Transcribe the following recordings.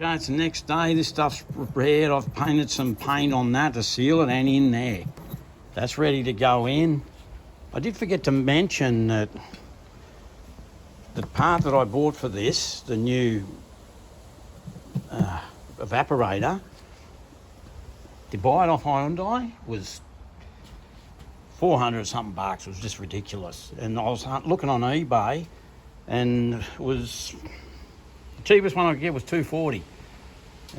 Okay, it's the next day. This stuff's prepared. I've painted some paint on that to seal it and in there. That's ready to go in. I did forget to mention that the part that I bought for this, the new evaporator, to buy it off Hyundai was 400 something bucks. It was just ridiculous. And I was looking on eBay, and it was the cheapest one I could get was $240.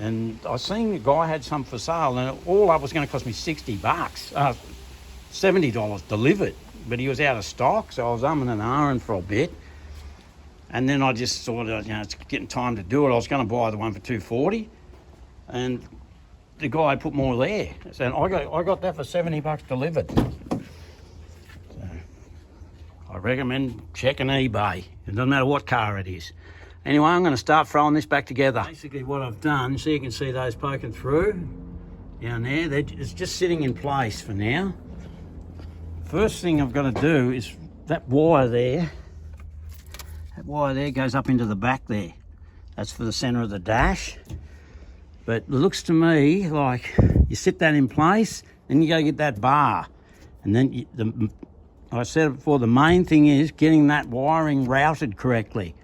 And I seen the guy had some for sale, and all up was going to cost me 60 bucks, $70 delivered. But he was out of stock, so I was umming and ahhing for a bit. And then I just thought, it's getting time to do it. I was going to buy the one for $240, and the guy put more there. So I got that for 70 bucks delivered. So I recommend checking eBay. It doesn't matter what car it is. Anyway, I'm going to start throwing this back together. Basically what I've done, so you can see those poking through down there, it's just sitting in place for now. First thing I've got to do is that wire there goes up into the back there. That's for the centre of the dash. But it looks to me like you sit that in place, then you go get that bar. And then, I said it before, the main thing is getting that wiring routed correctly.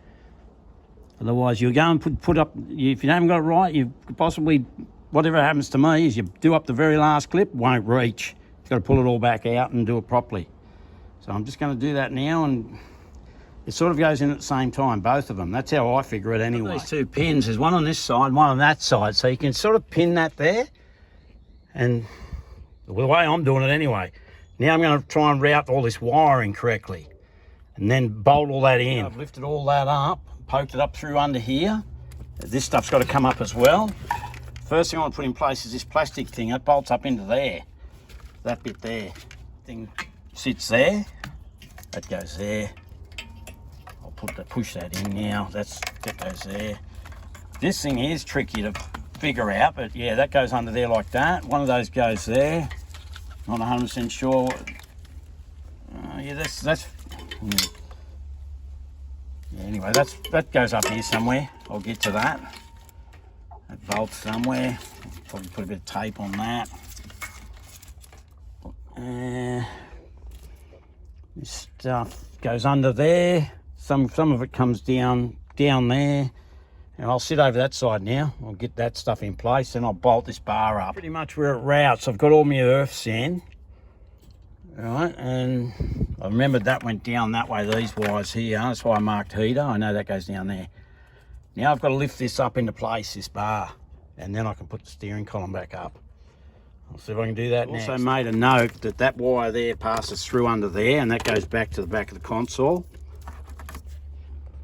Otherwise, you'll go and put up, if you haven't got it right, you could possibly, whatever happens to me is you do up the very last clip, won't reach. You've got to pull it all back out and do it properly. So I'm just going to do that now, and it sort of goes in at the same time, both of them. That's how I figure it anyway. These two pins, there's one on this side, one on that side, so you can sort of pin that there. And the way I'm doing it anyway. Now I'm going to try and route all this wiring correctly and then bolt all that in. I've lifted all that up, poked it up through under here. This stuff's got to come up as well. First thing I want to put in place is this plastic thing. It bolts up into there. That bit there. Thing sits there. That goes there. I'll push that in now. That goes there. This thing is tricky to figure out, but yeah, that goes under there like that. One of those goes there. Not 100% sure. Yeah, that's. Yeah, anyway, that goes up here somewhere. I'll get to that. That bolts somewhere. Probably put a bit of tape on that. This stuff goes under there. Some of it comes down there. And I'll sit over that side now. I'll get that stuff in place, and I'll bolt this bar up. Pretty much where it routes, I've got all my earths in. Right, and I remembered that went down that way, these wires here. That's why I marked heater. I know that goes down there. Now I've got to lift this up into place, this bar, and then I can put the steering column back up. I'll see if I can do that next. Also made a note that that wire there passes through under there, and that goes back to the back of the console.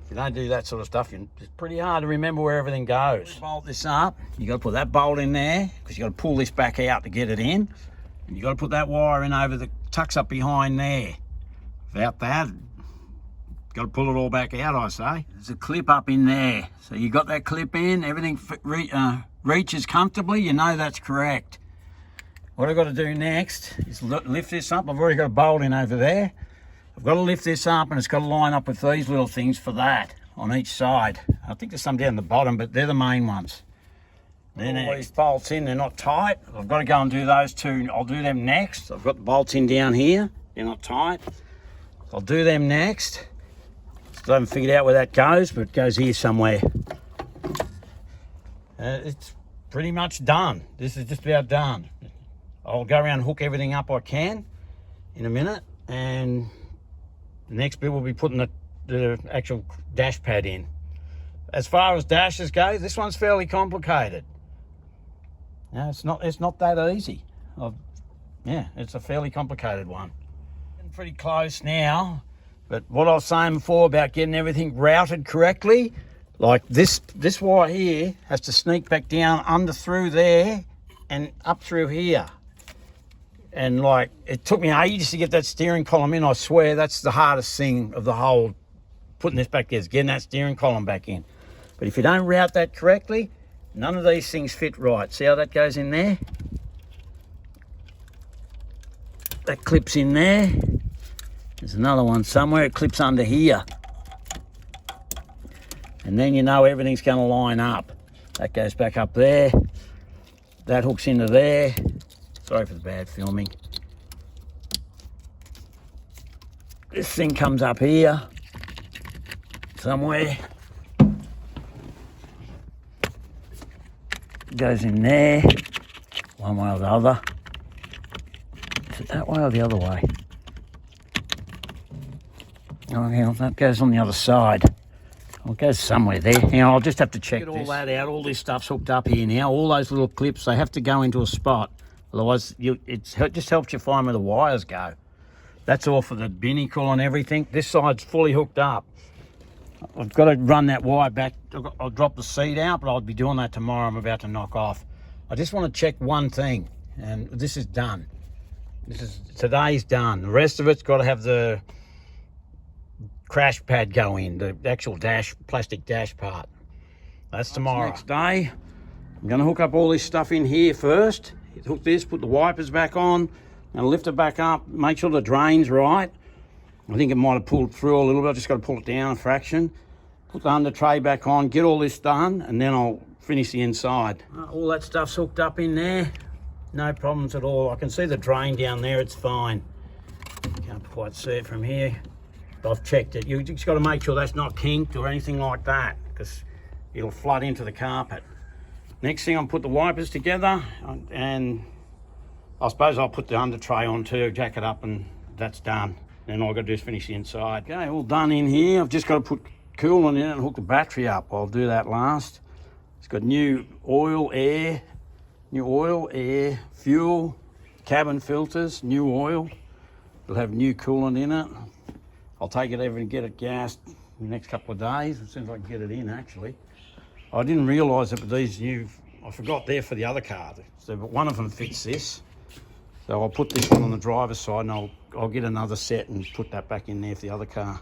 If you don't do that sort of stuff, it's pretty hard to remember where everything goes. Bolt this up. You got to put that bolt in there because you got to pull this back out to get it in, and you got to put that wire in over the tucks up behind there. Without that, got to pull it all back out, I say. There's a clip up in there, so you got that clip in. Everything reaches comfortably. You know that's correct. What I've got to do next is lift this up. I've already got a bolt in over there. I've got to lift this up, and it's got to line up with these little things for that on each side. I think there's some down the bottom, but they're the main ones. Then all these bolts in, they're not tight. I've got to go and do those two. I'll do them next. I've got the bolts in down here. They're not tight. I'll do them next. Still haven't figured out where that goes, but it goes here somewhere. It's pretty much done. This is just about done. I'll go around and hook everything up I can in a minute, and the next bit will be putting the actual dash pad in. As far as dashes go, this one's fairly complicated. No, it's not that easy. Yeah, it's a fairly complicated one. Pretty close now, but what I was saying before about getting everything routed correctly, like this wire here has to sneak back down under through there and up through here. And like, it took me ages to get that steering column in. I swear that's the hardest thing of the whole, putting this back there, is getting that steering column back in. But if you don't route that correctly, none of these things fit right. See how that goes in there? That clips in there. There's another one somewhere. It clips under here. And then you know everything's going to line up. That goes back up there. That hooks into there. Sorry for the bad filming. This thing comes up here somewhere. Goes in there, one way or the other. Is it that way or the other way? Oh, hang on, that goes on the other side. Well, it goes somewhere there. Hang on, I'll just have to check this. Get all that out. All this stuff's hooked up here now. All those little clips, they have to go into a spot. Otherwise, it just helps you find where the wires go. That's all for the binnacle and everything. This side's fully hooked up. I've got to run that wire back. I'll drop the seat out, but I'll be doing that tomorrow. I'm about to knock off. I just want to check one thing, and this is done. Today's done. The rest of it's got to have the crash pad go in, the actual plastic dash part. That's tomorrow. Next day, I'm going to hook up all this stuff in here first. Hook this, put the wipers back on, and lift it back up. Make sure the drain's right. I think it might have pulled through a little bit. I just got to pull it down a fraction. Put the under tray back on, get all this done, and then I'll finish the inside. All that stuff's hooked up in there. No problems at all. I can see the drain down there, it's fine. Can't quite see it from here. But I've checked it. You just got to make sure that's not kinked or anything like that, because it'll flood into the carpet. Next thing, I'll put the wipers together, and I suppose I'll put the under tray on too, jack it up, and that's done. Then all I've got to do is finish the inside. Okay, all done in here. I've just got to put coolant in it and hook the battery up. I'll do that last. It's got new oil, air, fuel, cabin filters, new oil. It'll have new coolant in it. I'll take it over and get it gassed in the next couple of days, as soon as I can get it in, actually. I didn't realise that with these new, I forgot they're for the other car. So, but one of them fits this. So I'll put this one on the driver's side, and I'll get another set and put that back in there for the other car.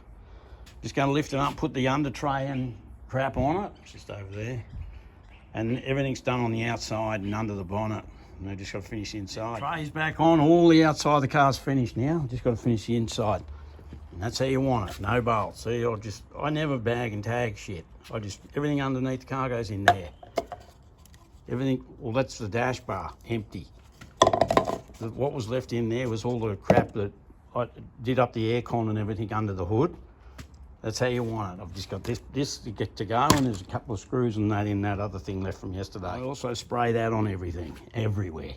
Just going to lift it up, put the under tray and crap on it, just over there. And everything's done on the outside and under the bonnet. And I just got to finish the inside. Tray's back on, all the outside of the car's finished now. Just got to finish the inside. And that's how you want it, no bolts. See, I never bag and tag shit. Everything underneath the car goes in there. Everything, well, that's the dash bar, empty. What was left in there was all the crap that I did up the aircon and everything under the hood. That's how you want it. I've just got this to get to go, and there's a couple of screws and that in that other thing left from yesterday. I also spray that on everything, everywhere.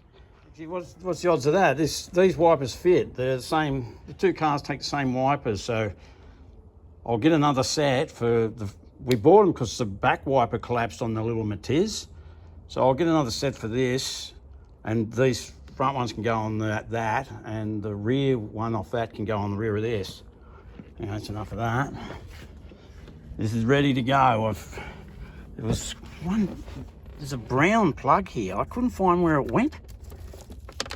Gee, what's the odds of that? These wipers fit. They're the same. The two cars take the same wipers, so I'll get another set for we bought them because the back wiper collapsed on the little Matiz. So I'll get another set for this, and these front ones can go on that, and the rear one off that can go on the rear of this. Yeah, that's enough of that. This is ready to go. There's a brown plug here. I couldn't find where it went.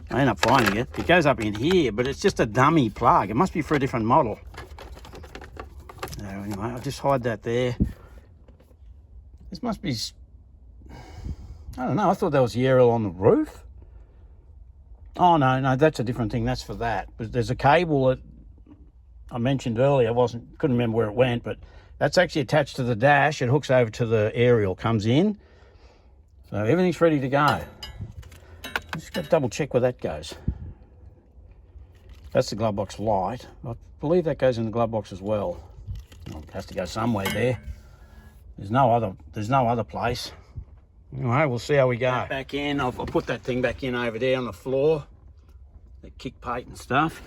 I ended up finding it. It goes up in here, but it's just a dummy plug. It must be for a different model. So anyway, I'll just hide that there. This must be, I don't know, I thought that was the aerial on the roof. Oh, no, that's a different thing. That's for that. But there's a cable that I mentioned earlier. Couldn't remember where it went, but that's actually attached to the dash. It hooks over to the aerial, comes in. So everything's ready to go. Just got to double check where that goes. That's the glove box light. I believe that goes in the glove box as well. Well, it has to go somewhere there. There's no other place. Anyway, we'll see how we go. Back in, I'll put that thing back in over there on the floor. The kick plate and stuff.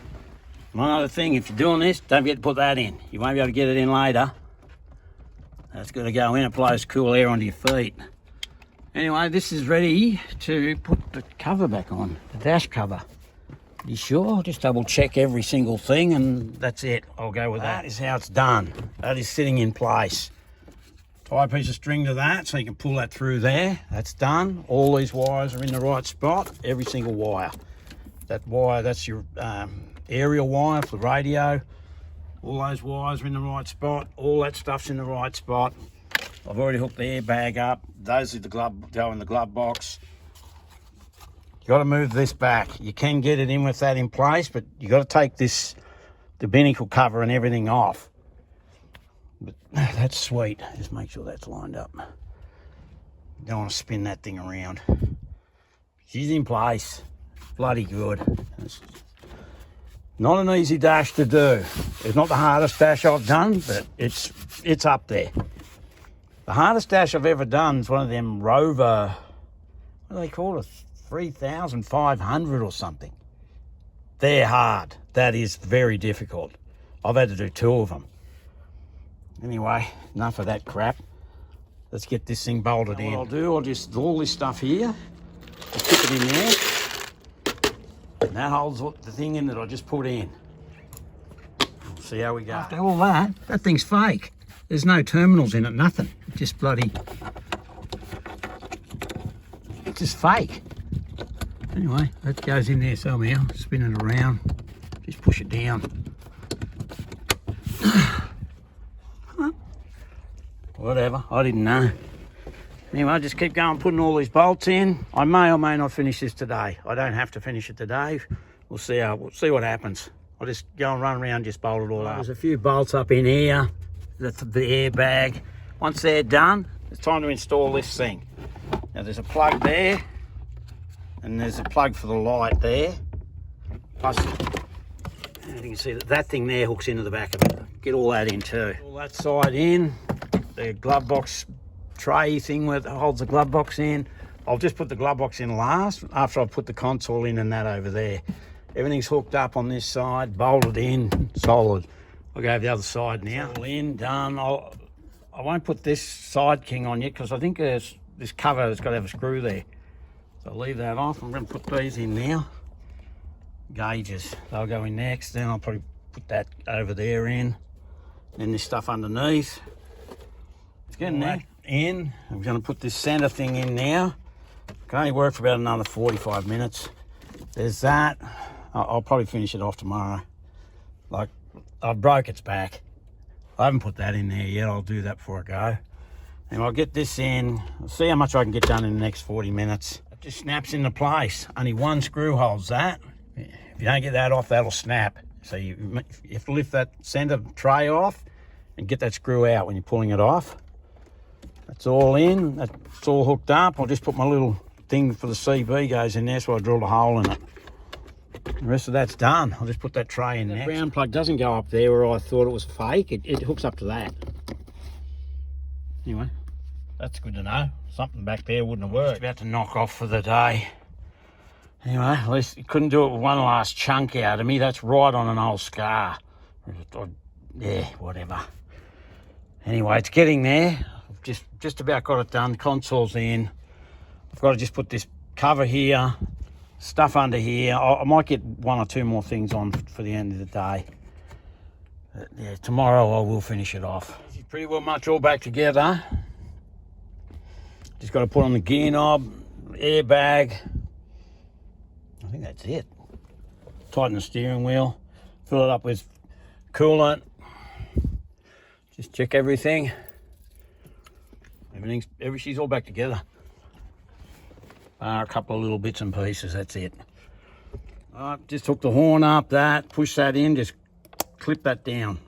One other thing, if you're doing this, don't forget to put that in. You won't be able to get it in later. That's got to go in, it blows cool air onto your feet. Anyway, this is ready to put the cover back on, the dash cover. You sure? Just double check every single thing, and that's it. I'll go with that. That is how it's done. That is sitting in place. Tie a piece of string to that so you can pull that through there. That's done. All these wires are in the right spot, every single wire. That wire, that's your aerial wire for the radio. All those wires are in the right spot. All that stuff's in the right spot. I've already hooked the airbag up. Those are go in the glove box. You got to move this back. You can get it in with that in place, but you got to take the binnacle cover and everything off. But that's sweet. Just make sure that's lined up. You don't want to spin that thing around. She's in place. Bloody good. It's not an easy dash to do. It's not the hardest dash I've done, but it's up there. The hardest dash I've ever done is one of them Rover, what do they call it? 3,500 or something. They're hard. That is very difficult. I've had to do 2 of them. Anyway, enough of that crap. Let's get this thing bolted in. What I'll do, I'll just all this stuff here, I'll stick it in there, and that holds the thing in that I just put in. We'll see how we go. After all that thing's fake. There's no terminals in it, nothing. It's just bloody, it's just fake. Anyway, that goes in there somehow. Spin it around, just push it down. Whatever, I didn't know. Anyway, I'll just keep going, putting all these bolts in. I may or may not finish this today. I don't have to finish it today. We'll see what happens. I'll just go and run around, just bolt it all up. There's a few bolts up in here, the airbag. Once they're done, it's time to install this thing. Now there's a plug there, and there's a plug for the light there. Plus, you can see that thing there hooks into the back of it. Get all that in too. All that side in. The glove box tray thing where it holds the glove box in. I'll just put the glove box in last after I've put the console in and that over there. Everything's hooked up on this side, bolted in, solid. I'll go over the other side now. All in, done. I won't put this side king on yet because I think there's this cover has got to have a screw there. So I'll leave that off. I'm going to put these in now. Gauges, they'll go in next. Then I'll probably put that over there in. Then this stuff underneath. It's getting there. In. I'm going to put this centre thing in now. Can only work for about another 45 minutes. There's that. I'll probably finish it off tomorrow. Like, I broke its back. I haven't put that in there yet. I'll do that before I go. And I'll get this in. I'll see how much I can get done in the next 40 minutes. It just snaps into place. Only one screw holds that. If you don't get that off, that'll snap. So you have to lift that centre tray off and get that screw out when you're pulling it off. That's all in. That's all hooked up. I'll just put my little thing for the CB goes in there, so I drilled a hole in it. The rest of that's done. I'll just put that tray in there. The ground plug doesn't go up there where I thought it was fake. It hooks up to that. Anyway, that's good to know. Something back there wouldn't have worked. About to knock off for the day. Anyway, at least you couldn't do it with one last chunk out of me. That's right on an old scar. Yeah, whatever. Anyway, it's getting there. I've just about got it done. The console's in. I've got to just put this cover here, stuff under here. I might get 1 or 2 more things on for the end of the day. But yeah, tomorrow I will finish it off. It's pretty well much all back together. Just got to put on the gear knob, airbag. I think that's it. Tighten the steering wheel, fill it up with coolant. Just check everything. She's all back together. A couple of little bits and pieces, that's it. Just hook the horn up, push that in, just clip that down.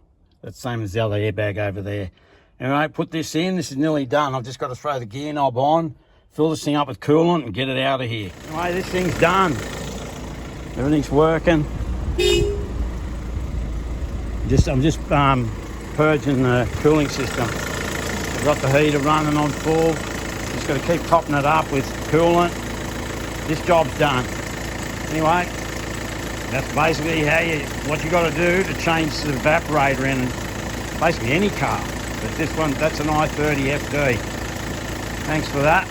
That's the same as the other airbag over there. Anyway, put this in, this is nearly done. I've just got to throw the gear knob on, fill this thing up with coolant and get it out of here. Anyway, this thing's done. Everything's working. I'm just purging the cooling system. I've got the heater running on full. Just got to keep topping it up with coolant. This job's done. Anyway, that's basically what you got to do to change the evaporator in basically any car. But this one, that's an I30 FD. Thanks for that.